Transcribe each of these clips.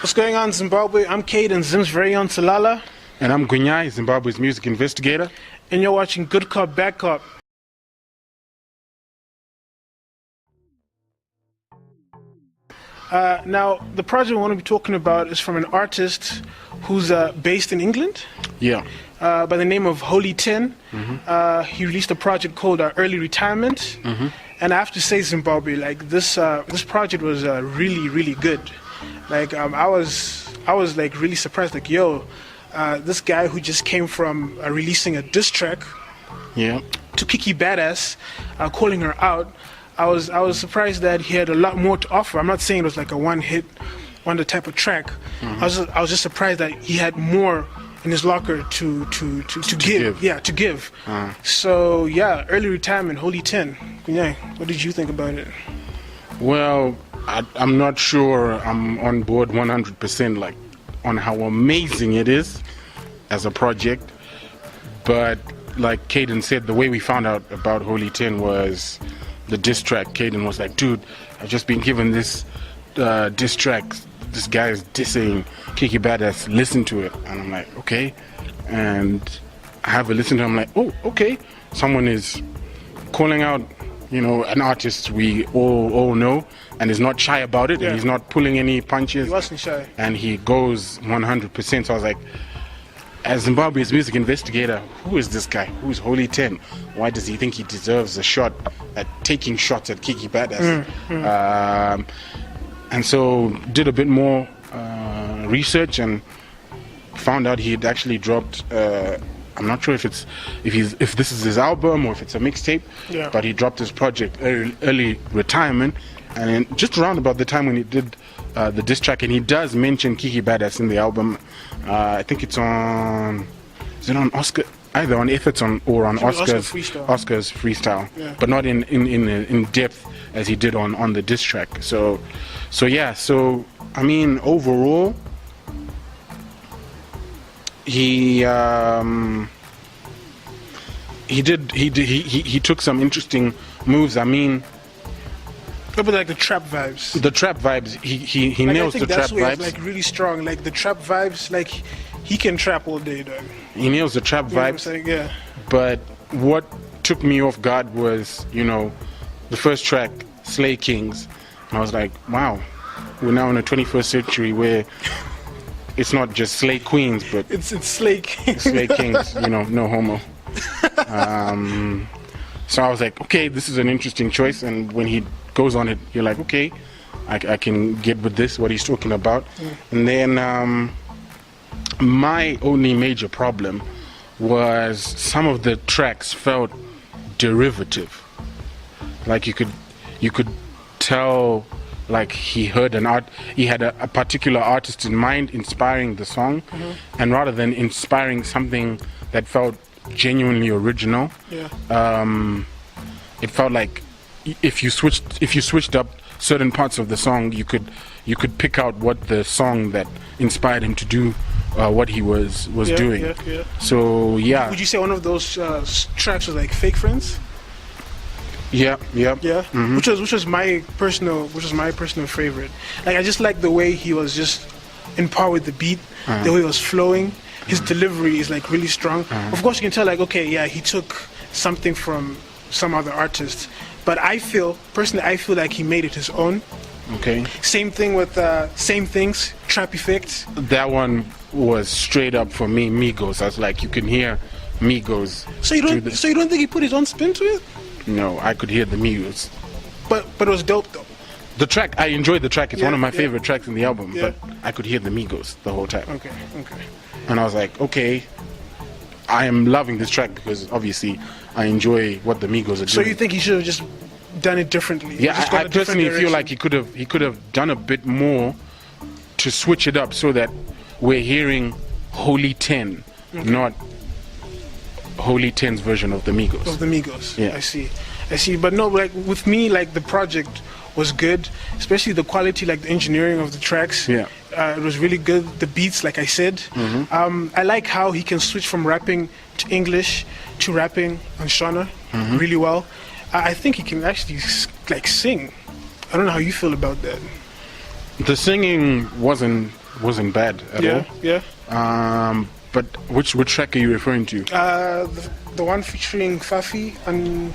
What's going on, Zimbabwe? I'm Cade and Zim's very own Talala. And I'm Gunyai, Zimbabwe's music investigator. And you're watching Good Cop, Bad Cop. Now, the project we want to be talking about is from an artist who's based in England. Yeah. By the name of Holy 10. He released a project called Early Retirement. And I have to say, Zimbabwe, like this project was really, really good. Like I was like really surprised. Like, yo, this guy who just came from releasing a diss track, to Kiki Badass, calling her out. I was surprised that he had a lot more to offer. I'm not saying it was like a one-hit wonder type of track. I was just surprised that he had more in his locker to give. Yeah, to give. So yeah, Early Retirement, Holy 10. Yeah, what did you think about it? Well, I'm not sure I'm on board 100% like on how amazing it is as a project, but like Caden said, the way we found out about Holy 10 was the diss track. Caden was like, dude, I've just been given this diss track. This guy is dissing Kiki Badass, listen to it. And I'm like, okay. And I have a listen to it. I'm like, oh, okay. Someone is calling out, you know, an artist we all know and is not shy about it. And he's not pulling any punches. He wasn't shy. And he goes 100%. So I was like, as Zimbabwe's music investigator, who is this guy? Who is Holy 10? Why does he think he deserves a shot at taking shots at Kiki Badass? And so did a bit more research and found out he had actually dropped. I'm not sure if this is his album or if it's a mixtape. Yeah. But he dropped his project Early Retirement, and then just around about the time when he did the diss track, and he does mention Kiki Badass in the album. I think it's on. Is it on Oscar? Either on If It's on or on Oscar's freestyle, but not in depth as he did on the diss track. So I mean, overall, he took some interesting moves. I mean, but like the trap vibes. The trap vibes. He like, nails the trap vibes. Like really strong. Like the trap vibes. Like he can trap all day, dog. He nails the trap vibes. Yeah. But what took me off guard was, you know, the first track, Slay Kings. And I was like, wow, we're now in the 21st century where it's not just Slay Queens, but it's Slay Kings. Slay Kings, you know, no homo. So I was like, okay, this is an interesting choice. And when he goes on it, you're like, okay, I can get with this, what he's talking about. And then my only major problem was some of the tracks felt derivative. Like you could tell, like he had a particular artist in mind inspiring the song, and rather than inspiring something that felt genuinely original, it felt like if you switched up certain parts of the song, you could pick out what the song that inspired him to do what he was doing. So yeah. Would you say one of those tracks was like Fake Friends? Yeah. Which was my personal favorite. Like I just like the way he was just in par with the beat, the way he was flowing. His delivery is like really strong. Of course, you can tell like, okay, yeah, he took something from some other artist, but I feel like he made it his own. Okay. Same thing with Same Things, Trap Effect. That one was straight up for me, Migos. I was like, you can hear Migos. So you don't think he put his own spin to it? No, I could hear the Migos. But it was dope though. The track, I enjoyed the track. It's one of my favorite tracks in the album. But I could hear the Migos the whole time. Okay. And I was like, okay, I am loving this track because obviously I enjoy what the Migos are doing. So you think he should have just done it differently? Yeah, I personally feel like he could have done a bit more to switch it up so that we're hearing Holy 10, not Holy 10's version of the Migos. Of the Migos. Yeah. I see. But no, like with me, like the project was good, especially the quality, like the engineering of the tracks. Yeah. It was really good. The beats, like I said. I like how he can switch from rapping to English to rapping on Shona really well. I think he can actually like sing. I don't know how you feel about that. The singing wasn't wasn't bad at Yeah, all. yeah. But which track are you referring to? The one featuring Fafi and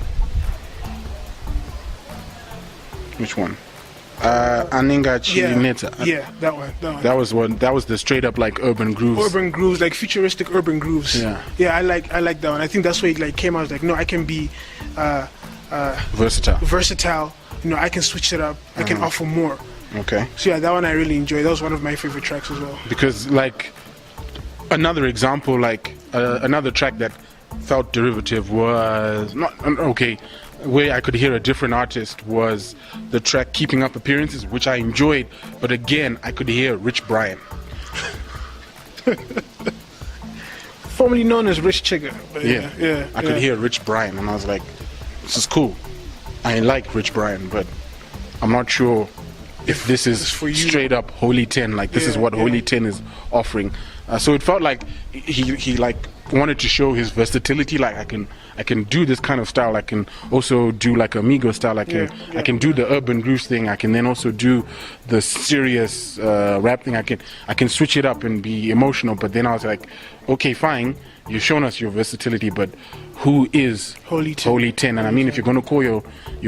Which one? Aninga Chilineta. yeah, that one. That was one. That was the straight up like urban grooves. Urban grooves, like futuristic urban grooves. Yeah. I like that one. I think that's where it like came out. I was like, no, I can be Versatile. You know, I can switch it up. I can offer more. Okay. So yeah, that one I really enjoyed. That was one of my favorite tracks as well. Because like another example, like another track that felt derivative was not okay. Where I could hear a different artist was the track "Keeping Up Appearances," which I enjoyed, but again I could hear Rich Brian. Formerly known as Rich Chigga. But yeah. I could hear Rich Brian, and I was like, "This is cool." I like Rich Brian, but I'm not sure if this is for you. straight up Holy 10. Like this is what Holy 10 is offering. So it felt like he like wanted to show his versatility. Like I can do this kind of style. I can also do like Amigo style. I can do the urban grooves thing. I can then also do the serious rap thing. I can switch it up and be emotional. But then I was like, okay, fine. You've shown us your versatility, but who is Holy 10? Holy 10? And I mean, if you're going to call your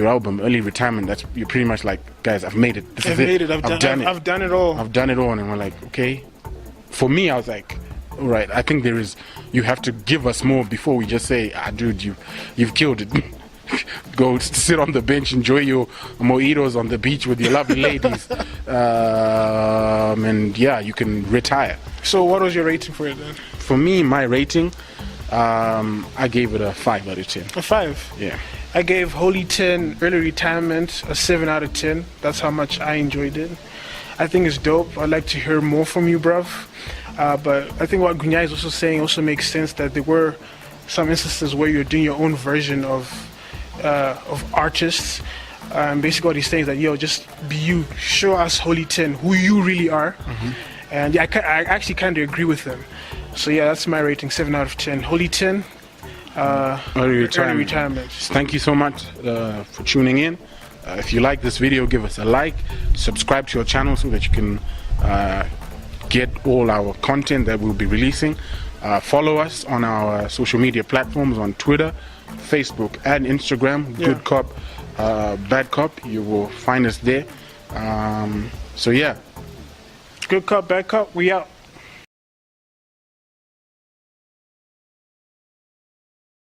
album Early Retirement, that's you're pretty much like, guys, I've made it. This is made it. I've done it all. I've done it all. And we're like, okay. For me, I was like, all right, I think you have to give us more before we just say, dude, you've killed it. Go sit on the bench, enjoy your mojitos on the beach with your lovely ladies, and yeah, you can retire. So what was your rating for it then? For me, my rating, I gave it a 5 out of 10. A 5? Yeah. I gave Holy 10 Early Retirement a 7 out of 10. That's how much I enjoyed it. I think it's dope. I'd like to hear more from you, bruv. But I think what Gunya is also saying also makes sense, that there were some instances where you're doing your own version of artists. Basically what he's saying is that, yo, just be you. Show us, Holy 10, who you really are. And yeah, I actually kind of agree with him. So yeah, that's my rating, 7 out of 10. Holy 10, Early retirement. Thank you so much for tuning in. If you like this video, give us a like, subscribe to our channel so that you can get all our content that we'll be releasing. Follow us on our social media platforms on Twitter, Facebook and Instagram. Yeah. Good Cop, Bad Cop. You will find us there. So yeah. Good Cop, Bad Cop, we out.